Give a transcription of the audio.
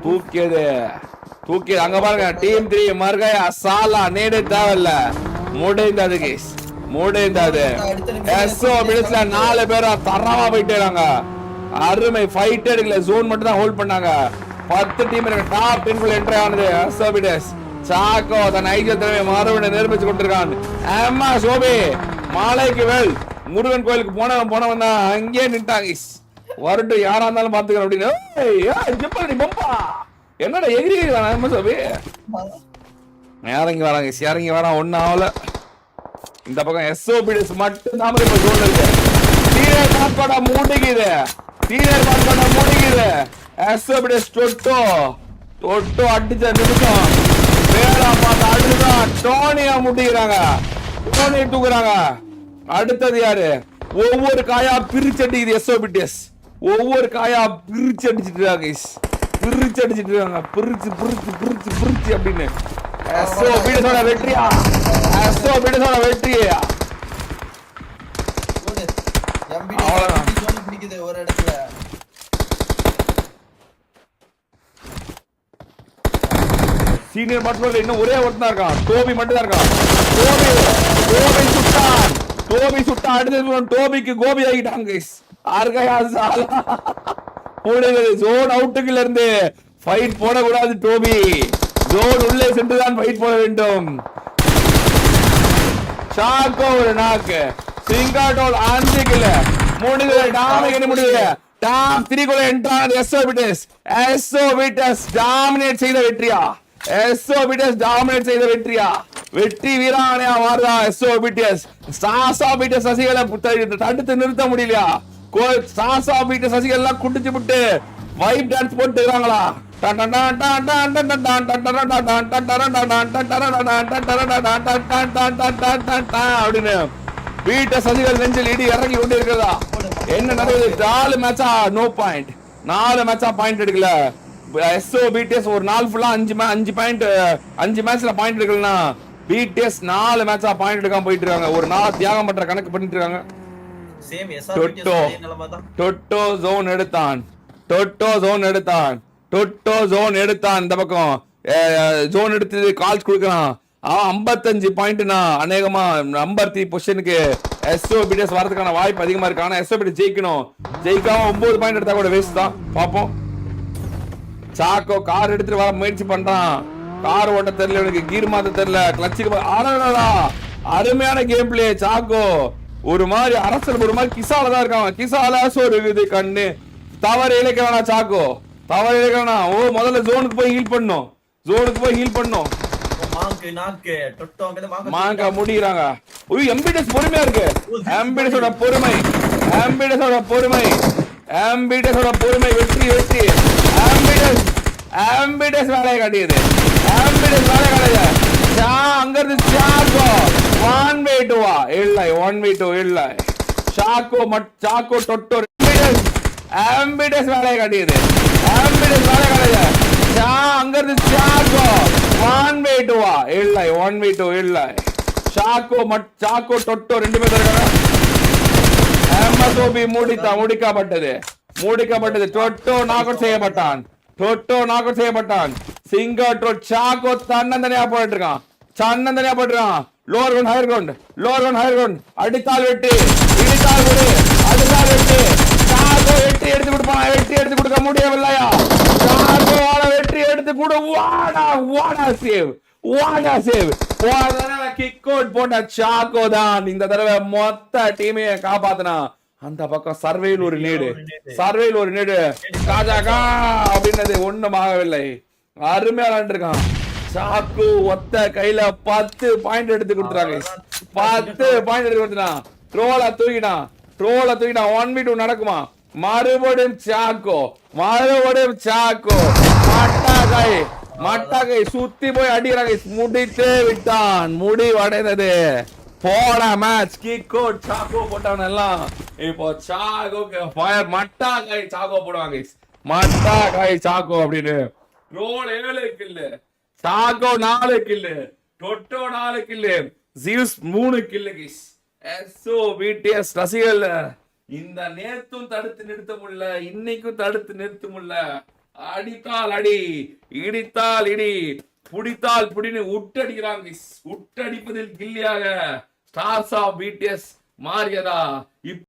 தூக்கியது அங்க பாருங்க. டீம் 3 மர்கையா சாலா நேடு தேவையில்ல. முடிந்தது கேஸ், முடிந்தது. எஸ்ஓ பிடிஸ்ல 4 பேரா தரவா போயிட்டே இருக்காங்க. அருமை ஃபைட் எடுக்கல, ஜோன் மட்டும் தான் ஹோல்ட் பண்ணாங்க. 10 டீம் டாப் 10 குள்ள என்ட்ரி ஆனது. எஸ்ஓ பிடிஸ் சாக்கோ தன் ஐக்கிய திறமையை மறுபடியும் நிரூபிச்சு கொண்டிருக்கான். ஆமா சோபி மாலைக்கு வேல் முருகன் கோயிலுக்கு போனவன் தான் அங்கேயே நின்ட்டாங்க. வரட்டும் யாரா இருந்தாலும் பாத்துக்கிறோம் அப்படின்னு. என்னடா எகிரி வேணாம் சோபி, இறங்கி வரான் ஒன்னும் ஆகல. இந்த பக்கம் எஸ்ஓபிடிஸ் மட்டும் தான் இப்ப ஜோன்ல இருக்கு. சீனியர் பாட்பாடா மூடிக்குது. எஸ்ஓபிடிஸ் தொட்டோ அடிச்ச நிமிஷம் வேளா பார்த்து அடிச்சுதான் டோனியா முட்டிக்கிறாங்க. டோனியை தூக்குறாங்க. அடுத்தது யாரு? ஒவ்வொரு காயா பிரிச்சு அடிக்குது எஸ்ஓபிடிஎஸ். ஒவ்வொரு காயா பிரிச்சு அடிச்சிட்டு இருக்காங்க. பிரிச்சு அப்படின்னு. எஸ்ஓபிடிஎஸோட வெற்றியா? எஸ்ஓபிடிஎஸோட வெற்றியா? ஒரு இடத்துல சீனியர் மட்டும் இன்னும் ஒரே ஒருத்தன் இருக்கான். டோபி மட்டும் தான் இருக்கான். டோபி சுட்டா அடுத்தது டோபிக்கு கோபி ஆகிட்டாங்க. ஜோன் அவுட்டுக்குள்ள இருந்து ஃபைட் போடக்கூடாது. டோபி ஜோன் உள்ளே சென்றுதான் ஃபைட் போட வேண்டும். ஷாக்கோ ஒரு நாக்கு. சிங்காட்டோல் ஆந்திக்கல முடிவு. டாமினேட் முடிவு. டாப் 3 குள்ள என்ட்ரானது எஸ்ஓபிடிஎஸ் டாமினேட் செய்த வெற்றியா? வெற்றி வீராணையா மாறுதா எஸ்ஓபிடிஎஸ்? சாசாபிடிஎஸ் சசிகளை தடுத்து நிறுத்த முடியலையா? சாசாபிடிஎஸ் சசிகள்லாம் குடிச்சு விட்டு வைப் டான்ஸ் போட்டு இருக்காங்களா? அப்படின்னு வீட்டை சசிகள் நெஞ்சில் இடி இறங்கி கொண்டு இருக்கிறதா? என்ன நடக்குது? 4 மேட்சா நோ பாயிண்ட். 4 மேட்சா பாயிண்ட் எடுக்கல. எஸ்ஓபிடிஎஸ் ஒரு நாள் ஃபுல்லா 5 பாயிண்ட் 5 மேட்ச்ல பாயிண்ட் எடுக்கலனா பிடிஎஸ் 4 மேட்சா பாயிண்ட் எடுக்காம போயிட்டு இருக்காங்க. ஒரு நாள் தியாகம் பண்ற கணக்கு பண்ணிட்டு இருக்காங்க. சேம் எஸ்ஆர்பிடிஎஸ் நிலைமை தான். டொட்டோ ஜோன் எடுத்தான். இந்த பக்கம் ஜோன் எடுத்து கால்ஸ் கொடுக்கறான். அவன் 55 பாயிண்ட்னா அநேகமா நம்பர் 3 பொசிஷனுக்கு எஸ்ஓபிடிஎஸ் வரதுக்கான வாய்ப்பு அதிகமா இருக்கு. ஆனா எஸ்ஓபிடிஎஸ் ஜெயிக்காம 9 பாயிண்ட் எடுத்தா கூட வேஸ்ட் தான். பாப்போம். சாக்கோ கார் எடுத்துட்டு வர முயற்சி பண்றான். கார் ஓட்ட தெரியல, எனக்கு கீர் மாத்த தெரியல, கிளச்சுக்கு அருமையான கேம் பிளே. சாக்கோ ஒரு மாதிரி அரசல் ஒரு மாதிரி கிசால தான் இருக்காங்க. கிசால சோறு கண்ணு தவறு இழைக்க வேணாம். சாக்கோ தவறு இழைக்க வேணாம். முதல்ல ஜோனுக்கு போய் ஹீல் பண்ணும். மாங்க முடிகிறாங்க. எம்பிடிஎஸ் பொறுமையா இருக்கு. எம்பிடிஎஸோட பொறுமை வெற்றி. ஆம்பிடஸ் வேலையை காட்டியது. அங்க இருந்து சாக்கோ 1v2 இல்லை 1v2 இல்லை. சாக்கோ டொட்டோ ஆம்பிடஸ் வேலையை காட்டியது. அங்க இருந்து சாக்கோ 1v2 இல்லை 1v2 இல்லை. சாக்கோ டொட்டோ 2 பேர் இருக்காங்க. எம்எஸ்ஓபி முடிக்கப்பட்டது. டொட்டோ நாக் அவுட் செய்யப்பட்டான். சிங்கர் சாக்கோ தன்னந்தனியா போயிட்டு இருக்கான். லோவர் கிரவுண்ட் அடித்தால் வெட்டி, இடித்தால் வெடி, அடித்தால் வெட்டி. சாக்கோ வெட்டி எடுத்து கொடுப்பான். வெட்டி எடுத்து கொடுக்க முடியவில்லையா? சாக்கோவால வெற்றி எடுத்து கூட வாடா சேவ். கிக் அவுட் போட்ட சாக்கோ தான் இந்த தடவை மொத்த டீமையை காப்பாத்தினா. அந்த பக்கம் சர்வேயில் ஒரு நீடு காஜாகா அப்படின்னது ஒண்ணும் ஆகவில்லை. அருமையா விளையாண்டுருக்கான். சாக்கு ஒத்த கையில 10 பாயிண்ட் எடுத்து கொடுத்துறாங்க. 10 பாயிண்ட் எடுத்து கொடுத்துட்டான். ட்ரோல தூக்கிட்டான். 1v2 நடக்குமா? மறுபடியும் சாக்கோ மட்டாகை சுத்தி போய் அடிக்கிறாங்க. முடித்து விட்டான். முடிவடைந்தது. போடா மேட்ச். கிக் அவுட் சாக்கோ போட்டவன் எல்லாம் இப்போ சாக்கோக்கு ஃபயர். மட்டாகை சாக்கோ போடுவாங்க. சாக்கோ அப்படின்னு. ரோல் 7 கில்லு, சாக்கோ 4 கில்லு, டொட்டோ 4 கில்லு, ஜியூஸ் 3 கில்லு. எஸ்ஓபிடிஎஸ் ரசிகர்கள் இந்த நேத்தும் தடுத்து நிறுத்த முடியல, இன்னைக்கும் தடுத்து நிறுத்த முடியல. அடித்தால் அடி, இடித்தால் இடி, புடித்தால் புடின்னு உட்டடிக்கிறாங்க. உட்டடிப்பதில் கில்லியாக ஸ்டார்ஸ் ஆஃப் பிடிஎஸ் மாறியதா?